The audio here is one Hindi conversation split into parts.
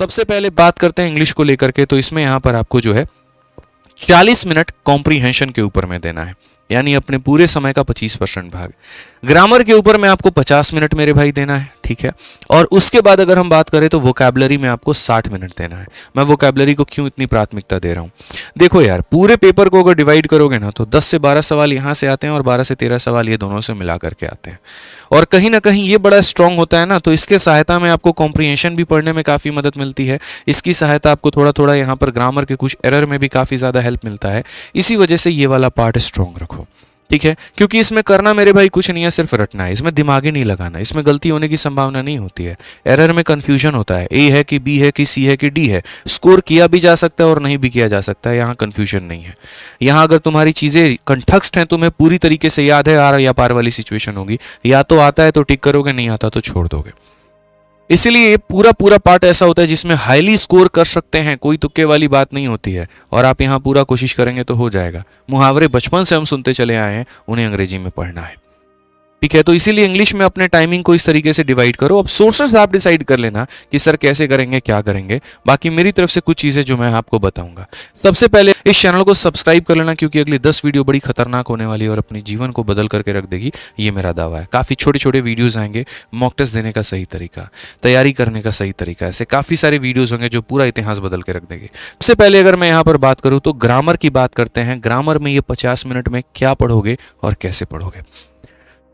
सबसे पहले बात करते हैं इंग्लिश को लेकर के, तो इसमें यहां पर आपको जो है 40 मिनट कॉम्प्रीहेंशन के ऊपर में देना है, यानी अपने पूरे समय का 25% भाग। ग्रामर के ऊपर में आपको 50 मिनट मेरे भाई देना है, ठीक है। और उसके बाद अगर हम बात करें तो वोकैबुलरी में आपको 60 मिनट देना है। मैं वोकैबुलरी को क्यों इतनी प्राथमिकता दे रहा हूं, देखो यार, पूरे पेपर को अगर डिवाइड करोगे ना तो 10 से 12 सवाल यहां से आते हैं और 12 से 13 सवाल ये दोनों से मिला करके आते हैं। और कहीं ना कहीं ये बड़ा स्ट्रांग होता है ना, तो इसके सहायता में आपको कॉम्प्रीहेंशन भी पढ़ने में काफ़ी मदद मिलती है। इसकी सहायता आपको थोड़ा थोड़ा यहाँ पर ग्रामर के कुछ एरर में भी काफ़ी ज़्यादा हेल्प मिलता है। इसी वजह से ये वाला पार्ट स्ट्रांग रखो, ठीक है। क्योंकि इसमें करना मेरे भाई कुछ नहीं है, सिर्फ रटना है, इसमें दिमाग ही नहीं लगाना, इसमें गलती होने की संभावना नहीं होती है। एरर में कंफ्यूजन होता है, ए है कि बी है कि सी है कि डी है, स्कोर किया भी जा सकता है और नहीं भी किया जा सकता है, यहाँ कंफ्यूजन नहीं है। यहाँ अगर तुम्हारी चीज़ें कंठस्थ हैं, तुम्हें पूरी तरीके से याद है, आर या पार वाली सिचुएशन होगी, या तो आता है तो टिक करोगे, नहीं आता तो छोड़ दोगे। इसलिए ये पूरा पूरा पार्ट ऐसा होता है जिसमें हाईली स्कोर कर सकते हैं, कोई तुक्के वाली बात नहीं होती है, और आप यहाँ पूरा कोशिश करेंगे तो हो जाएगा। मुहावरे बचपन से हम सुनते चले आए हैं, उन्हें अंग्रेजी में पढ़ना है, ठीक है। तो इसीलिए इंग्लिश में अपने टाइमिंग को इस तरीके से डिवाइड करो। अब सोर्सेस आप डिसाइड कर लेना कि सर कैसे करेंगे, क्या करेंगे। बाकी मेरी तरफ से कुछ चीज़ें जो मैं आपको बताऊंगा। सबसे पहले इस चैनल को सब्सक्राइब कर लेना, क्योंकि अगली 10 वीडियो बड़ी खतरनाक होने वाली है और अपने जीवन को बदल करके रख देगी, ये मेरा दावा है। काफ़ी छोटे छोटे वीडियोज़ आएंगे, मॉक टेस्ट देने का सही तरीका, तैयारी करने का सही तरीका, ऐसे काफ़ी सारे वीडियोज़ होंगे जो पूरा इतिहास बदल के रख देंगे। सबसे पहले अगर मैं यहाँ पर बात करूँ तो ग्रामर की बात करते हैं। ग्रामर में ये 50 मिनट में क्या पढ़ोगे और कैसे पढ़ोगे।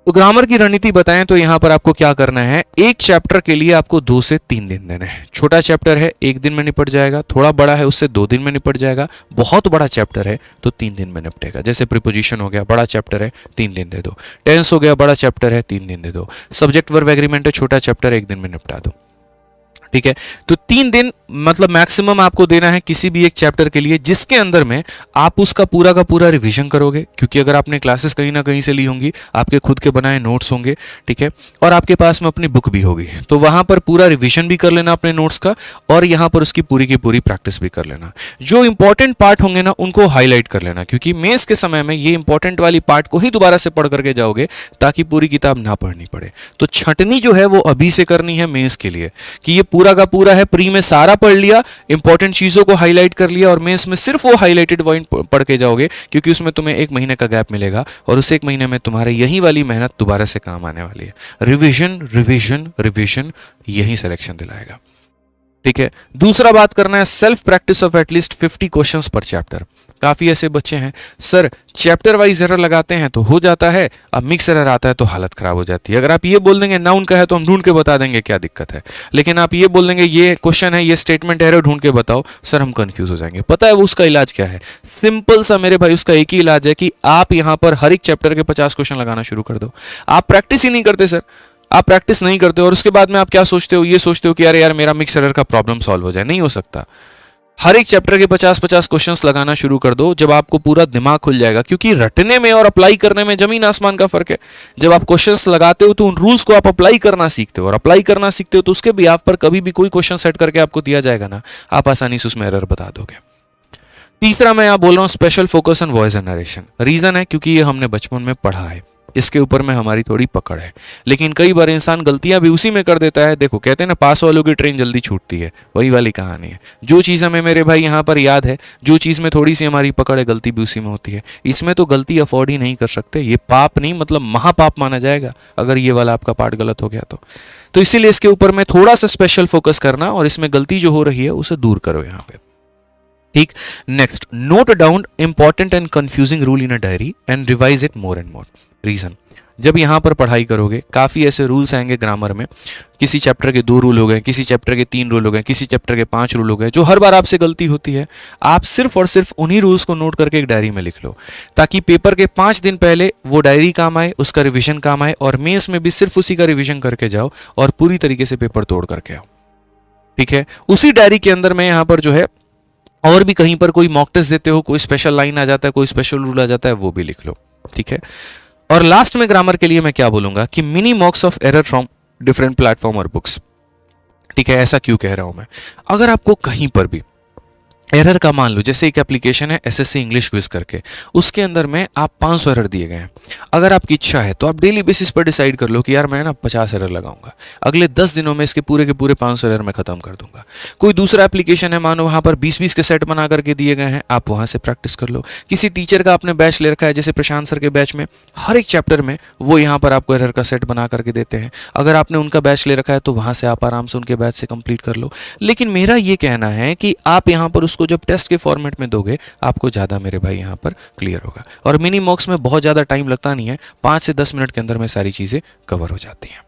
तो ग्रामर की रणनीति बताएं तो यहां पर आपको क्या करना है, एक चैप्टर के लिए आपको 2 से 3 दिन देने हैं। छोटा चैप्टर है 1 दिन में निपट जाएगा, थोड़ा बड़ा है उससे 2 दिन में निपट जाएगा, बहुत बड़ा चैप्टर है तो 3 दिन में निपटेगा। जैसे प्रीपोजिशन हो गया, बड़ा चैप्टर है 3 दिन दे दो। टेंस हो गया, बड़ा चैप्टर है 3 दिन दे दो। सब्जेक्ट वर्ब एग्रीमेंट है, छोटा चैप्टर 1 दिन में निपटा दो, ठीक है। तो 3 दिन मतलब मैक्सिमम आपको देना है किसी भी एक चैप्टर के लिए, जिसके अंदर में आप उसका पूरा का पूरा रिवीजन करोगे। क्योंकि अगर आपने क्लासेस कहीं ना कहीं से ली होंगी, आपके खुद के बनाए नोट्स होंगे, ठीक है, और आपके पास में अपनी बुक भी होगी, तो वहां पर पूरा रिवीजन भी कर लेना अपने नोट्स का, और यहां पर उसकी पूरी की पूरी प्रैक्टिस भी कर लेना। जो इंपॉर्टेंट पार्ट होंगे ना उनको हाईलाइट कर लेना, क्योंकि मेंस के समय में ये इंपॉर्टेंट वाली पार्ट को ही दोबारा से पढ़ करके जाओगे, ताकि पूरी किताब ना पढ़नी पड़े। तो छंटनी जो है वो अभी से करनी है मेंस के लिए, कि ये पूरा का पूरा है, प्री में सारा पढ़ लिया, इंपॉर्टेंट चीजों को हाईलाइट कर लिया, और मेंस में सिर्फ वो हाईलाइटेड पॉइंट पढ़ के जाओगे, क्योंकि उसमें तुम्हें 1 महीने का गैप मिलेगा, और उस 1 महीने में तुम्हारे यही वाली मेहनत दोबारा से काम आने वाली है। रिवीजन रिवीजन रिवीजन यही सिलेक्शन दिलाएगा, ठीक है। दूसरा बात करना है self practice of at least 50 questions पर चैप्टर। काफी ऐसे बच्चे हैं सर चैप्टर वाइज एरर लगाते हैं तो हो जाता है, अब मिक्स एरर आता है तो हालत खराब हो जाती है। अगर आप ये बोल देंगे नाउन का है तो हम ढूंढ के बता देंगे क्या दिक्कत है, लेकिन आप ये बोल देंगे ये क्वेश्चन है, ये स्टेटमेंट एरर ढूंढ के बताओ, सर हम कंफ्यूज हो जाएंगे। पता है वो उसका इलाज क्या है, सिंपल सा मेरे भाई, उसका एक ही इलाज है कि आप यहां पर हर एक चैप्टर के 50 क्वेश्चन लगाना शुरू कर दो। आप प्रैक्टिस ही नहीं करते सर, आप प्रैक्टिस नहीं करते और उसके बाद में आप क्या सोचते हो, ये सोचते हो कि अरे यार मेरा मिक्स एरर का प्रॉब्लम सॉल्व हो जाए। नहीं हो सकता। हर एक चैप्टर के 50-50 क्वेश्चंस लगाना शुरू कर दो, जब आपको पूरा दिमाग खुल जाएगा। क्योंकि रटने में और अप्लाई करने में जमीन आसमान का फर्क है। जब आप क्वेश्चंस लगाते हो तो उन रूल्स को आप अप्लाई करना सीखते हो, और अप्लाई करना सीखते हो तो उसके भी आप पर कभी भी कोई क्वेश्चन सेट करके आपको दिया जाएगा ना, आप आसानी से उसमें एरर बता दोगे। तीसरा मैं यहाँ बोल रहा हूँ special focus on voice and narration. Reason है क्योंकि ये हमने बचपन में पढ़ा है, इसके ऊपर में हमारी थोड़ी पकड़ है, लेकिन कई बार इंसान गलतियां भी उसी में कर देता है। देखो कहते हैं ना पास वालों की ट्रेन जल्दी छूटती है, वही वाली कहानी है। जो चीज़ हमें मेरे भाई यहाँ पर याद है, जो चीज़ में थोड़ी सी हमारी पकड़ है, गलती भी उसी में होती है। इसमें तो गलती अफोर्ड ही नहीं कर सकते, ये पाप नहीं मतलब महापाप माना जाएगा अगर ये वाला आपका पार्ट गलत हो गया तो इसीलिए इसके ऊपर में थोड़ा सा स्पेशल फोकस करना, और इसमें गलती जो हो रही है उसे दूर करो यहाँ पे, ठीक। Next, note down important and confusing rule in a diary and revise it more and more. Reason, जब यहां पर पढ़ाई करोगे काफी ऐसे रूल्स आएंगे ग्रामर में, किसी चैप्टर के 2 रूल हो गए, किसी चैप्टर के 3 रूल हो गए, किसी चैप्टर के 5 रूल हो गए, जो हर बार आपसे गलती होती है। आप सिर्फ और सिर्फ उन्हीं रूल्स को नोट करके एक डायरी में लिख लो, ताकि पेपर के 5 दिन पहले वो डायरी काम आए, उसका रिविजन काम आए, और मेंस में भी सिर्फ उसी का रिविजन करके जाओ और पूरी तरीके से पेपर तोड़ करके आओ, ठीक है। उसी डायरी के अंदर में यहाँ पर जो है और भी कहीं पर कोई मॉक टेस्ट देते हो, कोई स्पेशल लाइन आ जाता है, कोई स्पेशल रूल आ जाता है, वो भी लिख लो, ठीक है। और लास्ट में ग्रामर के लिए मैं क्या बोलूंगा कि mini मॉक्स of error from different platform और बुक्स, ठीक है। ऐसा क्यों कह रहा हूं मैं, अगर आपको कहीं पर भी एरर का मान लो, जैसे एक एप्लीकेशन है एसएससी इंग्लिश क्विज करके, उसके अंदर में आप 500 एरर दिए गए हैं। अगर आपकी इच्छा है तो आप डेली बेसिस पर डिसाइड कर लो कि यार मैं ना 50 एरर लगाऊंगा, अगले 10 दिनों में इसके पूरे के पूरे 500 एरर मैं खत्म कर दूंगा। कोई दूसरा एप्लीकेशन है, मानो वहां पर 20-20 के सेट बना करके दिए गए हैं, आप वहां से प्रैक्टिस कर लो। किसी टीचर का आपने बैच ले रखा है, जैसे प्रशांत सर के बैच में हर एक चैप्टर में वो यहाँ पर आपको एरर का सेट बना करके देते हैं। अगर आपने उनका बैच ले रखा है तो वहां से आप आराम से उनके बैच से कंप्लीट कर लो। लेकिन मेरा ये कहना है कि आप यहाँ पर उसको जब टेस्ट के फॉर्मेट में दोगे, आपको ज़्यादा मेरे भाई यहाँ पर क्लियर होगा। और मिनी मॉक्स में बहुत ज़्यादा टाइम लगता नहीं है, 5 से 10 मिनट के अंदर में सारी चीज़ें कवर हो जाती हैं।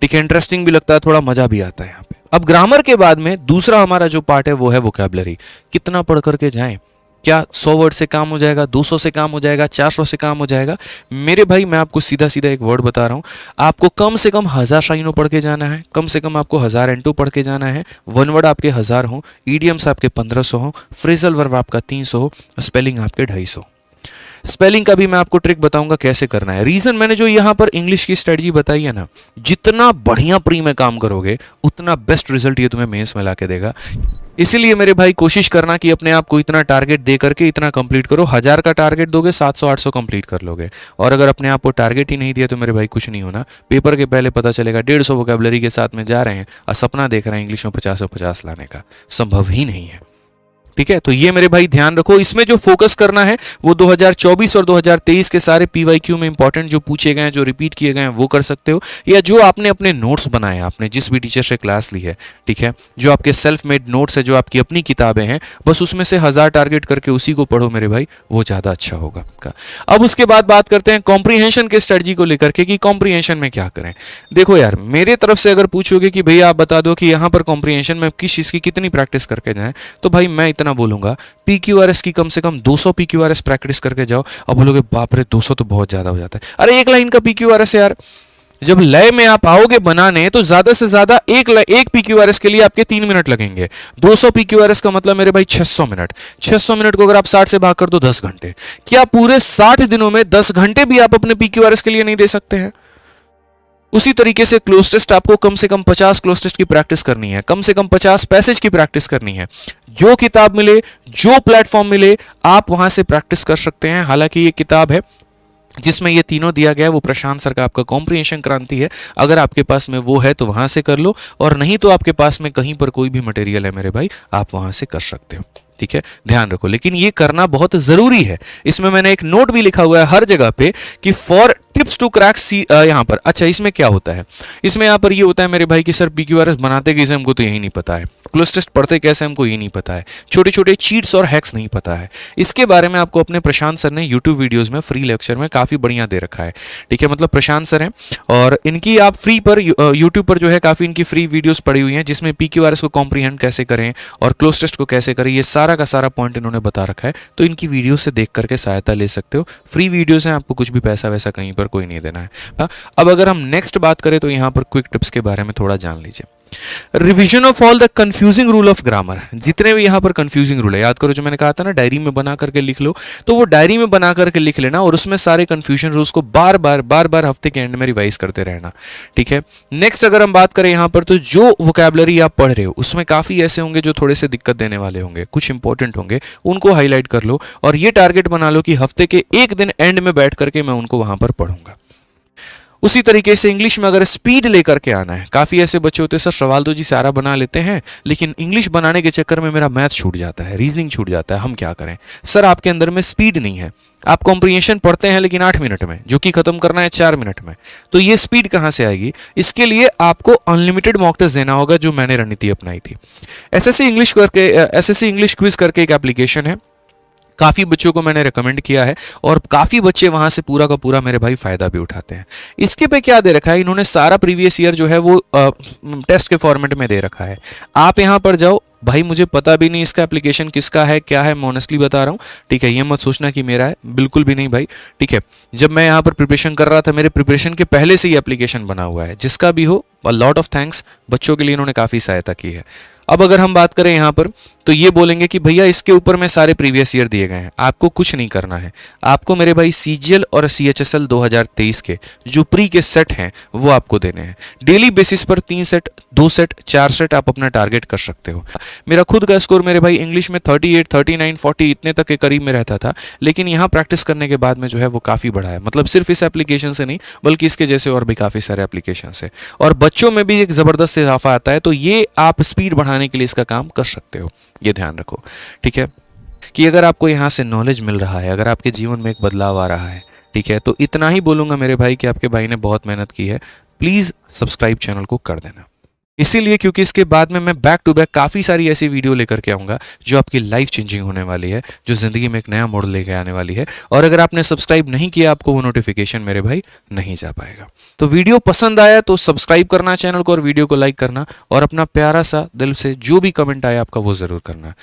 ठीक है, इंटरेस्टिंग भी लगता है, थोड़ा मज़ा भी आता है यहाँ पे। अब ग्रामर के बाद में दूसरा हमारा जो पार्ट है वो है वोकैबुलरी। कितना पढ़ करके जाएं? क्या 100 वर्ड से काम हो जाएगा, 200 से काम हो जाएगा, 400 से काम हो जाएगा? मेरे भाई मैं आपको सीधा सीधा एक वर्ड बता रहा हूँ, आपको कम से कम 1000 शाइनो पढ़ के जाना है, कम से कम आपको 1000 एंटू पढ़ के जाना है, वन वर्ड आपके 1000 हो, ईडियम्स आपके 1500 हो, फ्रेजल वर्ब आपका 300 हो, स्पेलिंग आपके 250। स्पेलिंग का भी मैं आपको ट्रिक बताऊंगा कैसे करना है। रीजन मैंने जो यहाँ पर इंग्लिश की स्ट्रेटजी बताई है ना, जितना बढ़िया प्री में काम करोगे उतना बेस्ट रिजल्ट ये तुम्हें मेंस में ला के देगा। इसीलिए मेरे भाई कोशिश करना कि अपने आप को इतना टारगेट दे करके इतना कंप्लीट करो। 1000 का टारगेट दोगे 700-800 कंप्लीट कर लोगे। और अगर अपने आप को टारगेट ही नहीं दिया तो मेरे भाई कुछ नहीं होना। पेपर के पहले पता चलेगा 150 वोकैबुलरी के साथ में जा रहे हैं और सपना देख रहे हैं इंग्लिश में 50 लाने का, संभव ही नहीं है। ठीक है, तो ये मेरे भाई ध्यान रखो। इसमें जो फोकस करना है वो 2024 और 2023 के सारे पीवाईक्यू में इंपॉर्टेंट जो पूछे गए हैं, जो रिपीट किए गए हैं वो कर सकते हो, या जो आपने अपने नोट्स बनाए, आपने जिस भी टीचर से क्लास ली है, ठीक है, जो आपके सेल्फ मेड नोट्स है, जो आपकी अपनी किताबें हैं, बस उसमें से 1000 टारगेट करके उसी को पढ़ो मेरे भाई, वो ज़्यादा अच्छा होगा। अब उसके बाद बात करते हैं कॉम्प्रीहेंशन के स्ट्रेटजी को लेकर के कि कॉम्प्रीहेंशन में क्या करें। देखो यार, मेरे तरफ से अगर पूछोगे कि भैया आप बता दो कि यहाँ पर कॉम्प्रीहेंशन में किस चीज़ की कितनी प्रैक्टिस करके जाएं, तो भाई मैं इतना बोलूंगा, PQRS की कम से कम 200 PQRS प्रैक्टिस करके जाओ। अब बोलोगे बाप रे 200 तो बहुत ज्यादा हो जाता है। अरे एक लाइन का PQRS है यार, जब लय में आप आओगे बनाने तो ज्यादा से ज्यादा एक PQRS के लिए आपके 3 मिनट लगेंगे। 200 PQRS का मतलब मेरे भाई 600 मिनट। 600 मिनट को अगर आप 60 से भाग कर दो 10 घंटे। क्या पूरे 60 दिनों में 10 घंटे भी आप अपने PQRS के लिए नहीं दे सकते हैं? उसी तरीके से क्लोज टेस्ट आपको कम से कम 50 क्लोज टेस्ट की प्रैक्टिस करनी है, कम से कम 50 पैसेज की प्रैक्टिस करनी है। जो किताब मिले, जो प्लेटफॉर्म मिले, आप वहां से प्रैक्टिस कर सकते हैं। हालांकि ये किताब है जिसमें ये तीनों दिया गया है, वो प्रशांत सर का आपका कॉम्प्रीहेंशन क्रांति है। अगर आपके पास में वो है तो वहां से कर लो, और नहीं तो आपके पास में कहीं पर कोई भी मटेरियल है मेरे भाई, आप वहां से कर सकते हो। ठीक है, ध्यान रखो, लेकिन ये करना बहुत जरूरी है। इसमें मैंने एक नोट भी लिखा हुआ है हर जगह पे कि फॉर टिप्स टू क्रैक यहाँ पर। अच्छा, इसमें क्या होता है? इसमें यहाँ पर ये होता है मेरे भाई कि सर PQRS बनाते कैसे हमको तो यही नहीं पता है, क्लोज टेस्ट पढ़ते कैसे हमको ये नहीं पता है, छोटे छोटे चीट्स और हैक्स नहीं पता है। इसके बारे में आपको अपने प्रशांत सर ने यूट्यूब वीडियोस में फ्री लेक्चर में काफ़ी बढ़िया दे रखा है। ठीक है, मतलब प्रशांत सर हैं और इनकी आप फ्री पर यूट्यूब पर जो है काफ़ी इनकी फ्री वीडियोस पड़ी हुई हैं, जिसमें PQRS को कॉम्प्रीहेंड कैसे करें और क्लोज टेस्ट को कैसे करें, ये सारा का सारा पॉइंट इन्होंने बता रखा है। तो इनकी वीडियो से देख करके सहायता ले सकते हो। फ्री वीडियोस हैं, आपको कुछ भी पैसा वैसा कहीं पर कोई नहीं देना है। अब अगर हम नेक्स्ट बात करें तो यहाँ पर क्विक टिप्स के बारे में थोड़ा जान लीजिए। Revision of all the confusing rule of grammar. जितने भी यहाँ पर कंफ्यूजिंग रूल है, याद करो जो मैंने कहा था ना, डायरी में बना करके लिख लो, तो वो डायरी में बना करके लिख लेना और उसमें सारे कंफ्यूजन रूल्स को बार बार हफ्ते के एंड में रिवाइज करते रहना। ठीक है, नेक्स्ट अगर हम बात करें यहाँ पर, तो जो वोकैबुलरी आप पढ़ रहे हो उसमें काफी ऐसे होंगे जो थोड़े से दिक्कत देने वाले होंगे, कुछ इंपॉर्टेंट होंगे, उनको हाईलाइट कर लो और ये टारगेट बना लो कि हफ्ते के एक दिन एंड में बैठ करके मैं उनको वहां पर पढ़ूंगा। उसी तरीके से इंग्लिश में अगर स्पीड लेकर के आना है, काफ़ी ऐसे बच्चे होते हैं सर सवाल तो जी सारा बना लेते हैं, लेकिन इंग्लिश बनाने के चक्कर में मेरा मैथ छूट जाता है, रीजनिंग छूट जाता है, हम क्या करें? सर आपके अंदर में स्पीड नहीं है, आप कॉम्प्रीहेंशन पढ़ते हैं लेकिन 8 मिनट में, जो कि खत्म करना है 4 मिनट में, तो ये स्पीड कहाँ से आएगी? इसके लिए आपको अनलिमिटेड मॉक टेस्ट देना होगा, जो मैंने रणनीति अपनाई थी। एसएससी इंग्लिश क्विज करके एक एप्लीकेशन है, काफ़ी बच्चों को मैंने रिकमेंड किया है और काफ़ी बच्चे वहाँ से पूरा का पूरा मेरे भाई फ़ायदा भी उठाते हैं। इसके पे क्या दे रखा है, इन्होंने सारा प्रीवियस ईयर जो है वो टेस्ट के फॉर्मेट में दे रखा है। आप यहाँ पर जाओ, भाई मुझे पता भी नहीं इसका एप्लीकेशन किसका है क्या है, मैं ऑनेस्टली बता रहा हूँ। ठीक है, ये मत सोचना कि मेरा है, बिल्कुल भी नहीं भाई। ठीक है, जब मैं यहाँ पर प्रिपरेशन कर रहा था, मेरे प्रिपरेशन के पहले से ही एप्लीकेशन बना हुआ है, जिसका भी हो लॉट ऑफ थैंक्स, बच्चों के लिए इन्होंने काफ़ी सहायता की है। अब अगर हम बात करें यहाँ पर, तो ये बोलेंगे कि भैया इसके ऊपर में सारे प्रीवियस ईयर दिए गए हैं। आपको कुछ नहीं करना है, आपको मेरे भाई CGL और CHSL 2023 के जो प्री के सेट हैं वो आपको देने हैं। डेली बेसिस पर 3 सेट, 2 सेट, 4 सेट आप अपना टारगेट कर सकते हो। मेरा खुद का स्कोर मेरे भाई इंग्लिश में 38, 39, 40 इतने तक के करीब में रहता था, लेकिन यहाँ प्रैक्टिस करने के बाद में जो है वो काफ़ी बढ़ा है। मतलब सिर्फ इस एप्लीकेशन से नहीं बल्कि इसके जैसे और भी काफ़ी सारे एप्लीकेशन से, और बच्चों में भी एक ज़बरदस्त इजाफा आता है। तो ये आप स्पीड बढ़ाने के लिए इसका काम कर सकते हो, ये ध्यान रखो, ठीक है। कि अगर आपको यहाँ से नॉलेज मिल रहा है, अगर आपके जीवन में एक बदलाव आ रहा है, ठीक है, तो इतना ही बोलूँगा मेरे भाई कि आपके भाई ने बहुत मेहनत की है। प्लीज़ सब्सक्राइब चैनल को कर देना, इसीलिए क्योंकि इसके बाद में मैं बैक टू बैक काफ़ी सारी ऐसी वीडियो लेकर के आऊँगा जो आपकी लाइफ चेंजिंग होने वाली है, जो ज़िंदगी में एक नया मोड़ लेके आने वाली है। और अगर आपने सब्सक्राइब नहीं किया, आपको वो नोटिफिकेशन मेरे भाई नहीं जा पाएगा। तो वीडियो पसंद आया तो सब्सक्राइब करना चैनल को, और वीडियो को लाइक करना, और अपना प्यारा सा दिल से जो भी कमेंट आया आपका वो ज़रूर करना।